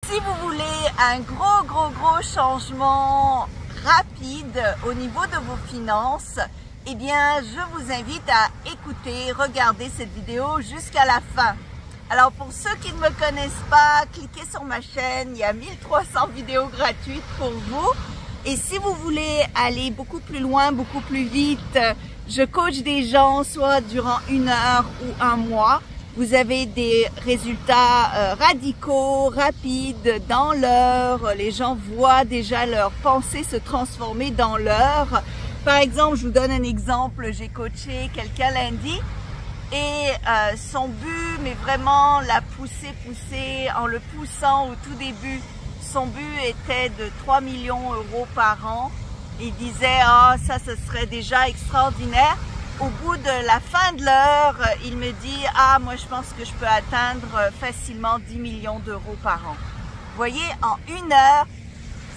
Si vous voulez un gros changement rapide au niveau de vos finances, eh bien, je vous invite à écouter, regarder cette vidéo jusqu'à la fin. Alors, pour ceux qui ne me connaissent pas, cliquez sur ma chaîne, il y a 1300 vidéos gratuites pour vous. Et si vous voulez aller beaucoup plus loin, beaucoup plus vite, je coach des gens soit durant 1 heure ou 1 mois. Vous avez des résultats radicaux, rapides, dans l'heure. Les gens voient déjà leur pensée se transformer dans l'heure. Par exemple, je vous donne un exemple. J'ai coaché quelqu'un lundi et son but, mais vraiment la pousser en le poussant au tout début. Son but était de 3 millions € par an. Il disait, ça, ce serait déjà extraordinaire. Au bout de la fin de l'heure, il me dit, moi, je pense que je peux atteindre facilement 10 millions € par an. Vous voyez, en 1 heure,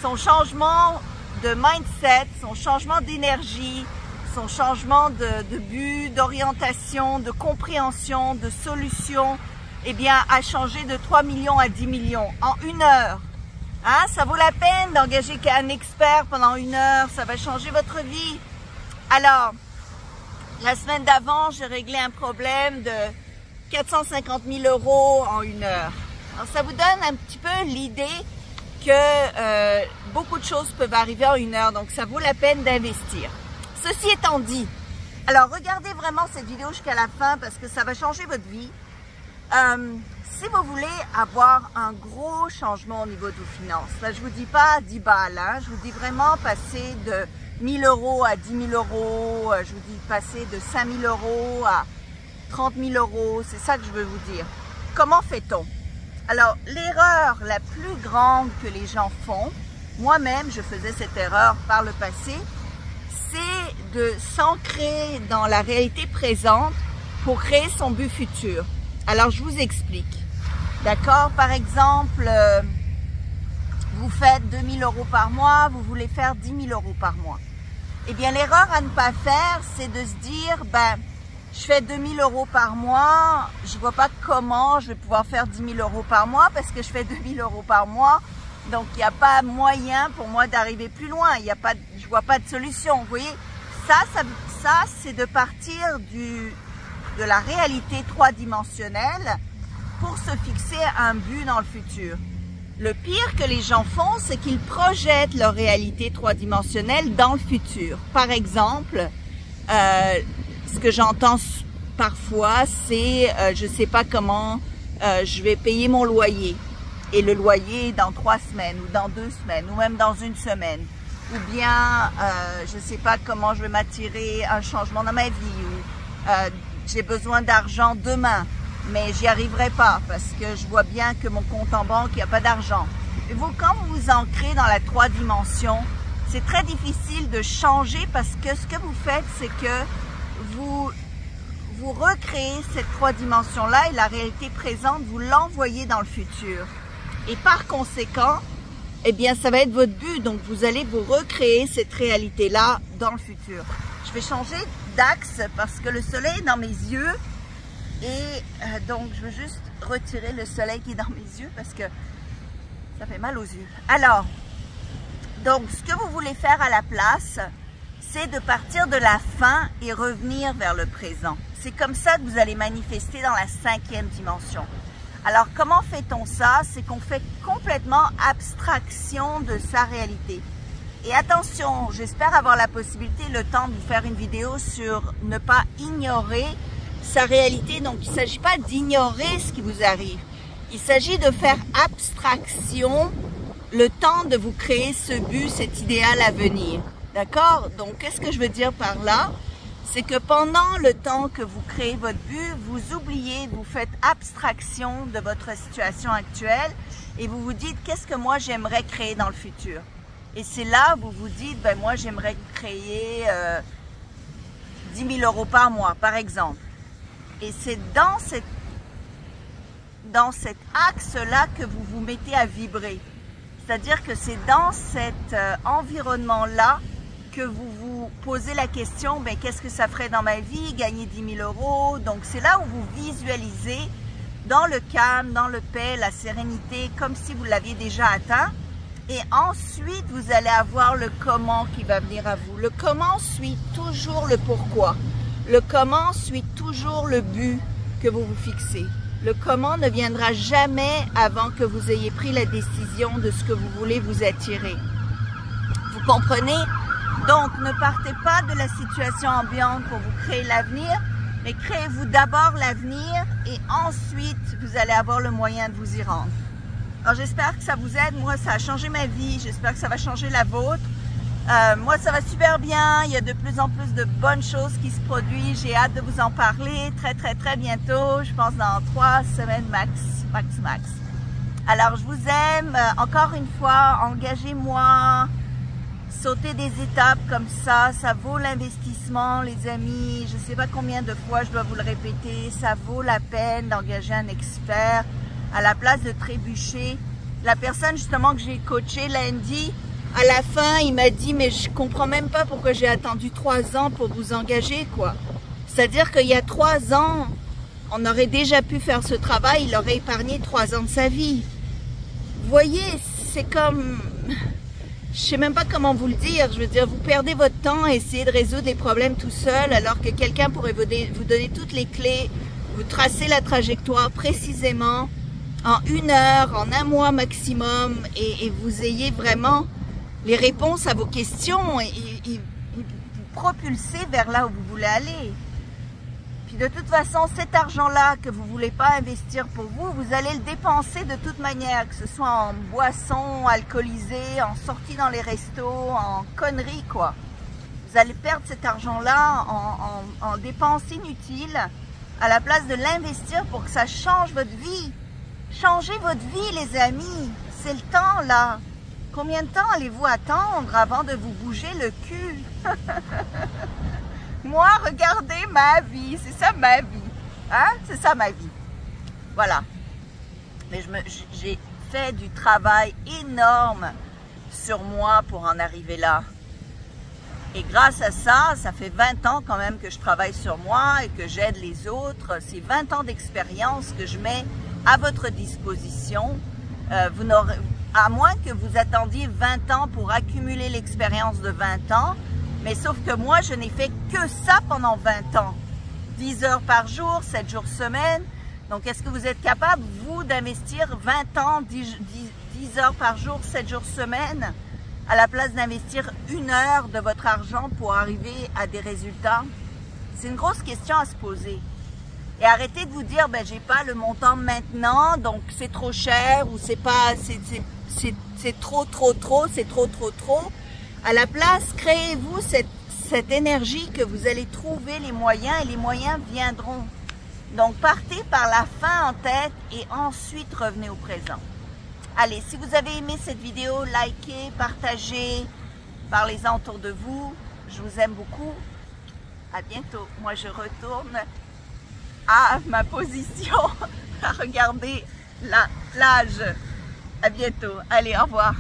son changement de mindset, son changement d'énergie, son changement de but, d'orientation, de compréhension, de solution, eh bien, a changé de 3 millions à 10 millions en 1 heure. Ça vaut la peine d'engager un expert pendant 1 heure, ça va changer votre vie. Alors, la semaine d'avant, j'ai réglé un problème de 450 000 € en 1 heure. Alors, ça vous donne un petit peu l'idée que beaucoup de choses peuvent arriver en 1 heure, donc ça vaut la peine d'investir. Ceci étant dit, alors regardez vraiment cette vidéo jusqu'à la fin parce que ça va changer votre vie. Si vous voulez avoir un gros changement au niveau de vos finances, là je vous dis pas 10 balles, je vous dis vraiment passer de 1 000 € à 10 000 €, je vous dis passer de 5 000 € à 30 000 €, c'est ça que je veux vous dire. Comment fait-on? Alors l'erreur la plus grande que les gens font, moi-même je faisais cette erreur par le passé, c'est de s'ancrer dans la réalité présente pour créer son but futur. Alors je vous explique. D'accord? Par exemple, vous faites 2 000 € par mois, vous voulez faire 10 000 € par mois. Eh bien, l'erreur à ne pas faire, c'est de se dire, je fais 2 000 € par mois, je vois pas comment je vais pouvoir faire 10 000 € par mois parce que je fais 2 000 € par mois. Donc, il n'y a pas moyen pour moi d'arriver plus loin. Je vois pas de solution. Vous voyez, ça c'est de partir de la réalité 3-dimensionnelle pour se fixer un but dans le futur. Le pire que les gens font, c'est qu'ils projettent leur réalité 3-dimensionnelle dans le futur. Par exemple, ce que j'entends parfois, c'est je sais pas comment je vais payer mon loyer. Et le loyer dans 3 semaines, ou dans 2 semaines, ou même dans 1 semaine. Ou bien, je sais pas comment je vais m'attirer un changement dans ma vie, ou j'ai besoin d'argent demain. Mais j'y arriverai pas parce que je vois bien que mon compte en banque, il n'y a pas d'argent. Et vous, quand vous vous ancrez dans la 3 dimensions, c'est très difficile de changer parce que ce que vous faites, c'est que vous recréez cette 3 dimensions-là et la réalité présente, vous l'envoyez dans le futur. Et par conséquent, eh bien, ça va être votre but. Donc, vous allez vous recréer cette réalité-là dans le futur. Je vais changer d'axe parce que le soleil est dans mes yeux. Et donc, je veux juste retirer le soleil qui est dans mes yeux parce que ça fait mal aux yeux. Alors, donc, ce que vous voulez faire à la place, c'est de partir de la fin et revenir vers le présent. C'est comme ça que vous allez manifester dans la 5e dimension. Alors, comment fait-on ça? C'est qu'on fait complètement abstraction de sa réalité. Et attention, j'espère avoir la possibilité, le temps de vous faire une vidéo sur ne pas ignorer sa réalité. Donc, il ne s'agit pas d'ignorer ce qui vous arrive. Il s'agit de faire abstraction le temps de vous créer ce but, cet idéal à venir. D'accord? Donc, qu'est-ce que je veux dire par là? C'est que pendant le temps que vous créez votre but, vous oubliez, vous faites abstraction de votre situation actuelle et vous vous dites, qu'est-ce que moi j'aimerais créer dans le futur? Et c'est là où vous vous dites, moi j'aimerais créer 10 000 € par mois, par exemple. Et c'est dans cet axe-là que vous vous mettez à vibrer. C'est-à-dire que c'est dans cet environnement-là que vous vous posez la question, qu'est-ce que ça ferait dans ma vie, gagner 10 000 €? Donc c'est là où vous visualisez dans le calme, dans le paix, la sérénité, comme si vous l'aviez déjà atteint. Et ensuite, vous allez avoir le comment qui va venir à vous. Le comment suit toujours le pourquoi. Le comment suit toujours le but que vous vous fixez. Le comment ne viendra jamais avant que vous ayez pris la décision de ce que vous voulez vous attirer. Vous comprenez? Donc, ne partez pas de la situation ambiante pour vous créer l'avenir, mais créez-vous d'abord l'avenir et ensuite, vous allez avoir le moyen de vous y rendre. Alors, j'espère que ça vous aide. Moi, ça a changé ma vie. J'espère que ça va changer la vôtre. Moi, ça va super bien. Il y a de plus en plus de bonnes choses qui se produisent. J'ai hâte de vous en parler très bientôt. Je pense dans 3 semaines max. Alors, je vous aime. Encore une fois, engagez-moi. Sautez des étapes comme ça vaut l'investissement, les amis. Je ne sais pas combien de fois je dois vous le répéter. Ça vaut la peine d'engager un expert à la place de trébucher. La personne justement que j'ai coachée lundi, à la fin, il m'a dit « mais je comprends même pas pourquoi j'ai attendu 3 ans pour vous engager, quoi. » C'est-à-dire qu'il y a 3 ans, on aurait déjà pu faire ce travail, il aurait épargné 3 ans de sa vie. Vous voyez, c'est comme... Je sais même pas comment vous le dire. Je veux dire, vous perdez votre temps à essayer de résoudre les problèmes tout seul, alors que quelqu'un pourrait vous donner toutes les clés, vous tracer la trajectoire précisément, en 1 heure, en 1 mois maximum, et vous ayez vraiment les réponses à vos questions et vous propulser vers là où vous voulez aller. Puis de toute façon, cet argent-là que vous ne voulez pas investir pour vous, vous allez le dépenser de toute manière, que ce soit en boissons alcoolisées, en sorties dans les restos, en conneries, quoi. Vous allez perdre cet argent-là en dépenses inutiles à la place de l'investir pour que ça change votre vie. Changez votre vie, les amis. C'est le temps, là. Combien de temps allez-vous attendre avant de vous bouger le cul? Moi, regardez ma vie. C'est ça ma vie. Hein? C'est ça ma vie. Voilà. Mais j'ai fait du travail énorme sur moi pour en arriver là. Et grâce à ça, ça fait 20 ans quand même que je travaille sur moi et que j'aide les autres. C'est 20 ans d'expérience que je mets à votre disposition. À moins que vous attendiez 20 ans pour accumuler l'expérience de 20 ans, mais sauf que moi, je n'ai fait que ça pendant 20 ans. 10 heures par jour, 7 jours semaine. Donc, est-ce que vous êtes capable, vous, d'investir 20 ans, 10 heures par jour, 7 jours semaine, à la place d'investir 1 heure de votre argent pour arriver à des résultats? C'est une grosse question à se poser. Et arrêtez de vous dire, ben, j'ai pas le montant maintenant, donc c'est trop cher, ou c'est pas, c'est trop. À la place, créez-vous cette énergie que vous allez trouver les moyens et les moyens viendront. Donc, partez par la fin en tête et ensuite revenez au présent. Allez, si vous avez aimé cette vidéo, likez, partagez, parlez-en autour de vous. Je vous aime beaucoup. À bientôt. Moi, je retourne à ma position à regarder la plage. À bientôt. Allez, au revoir.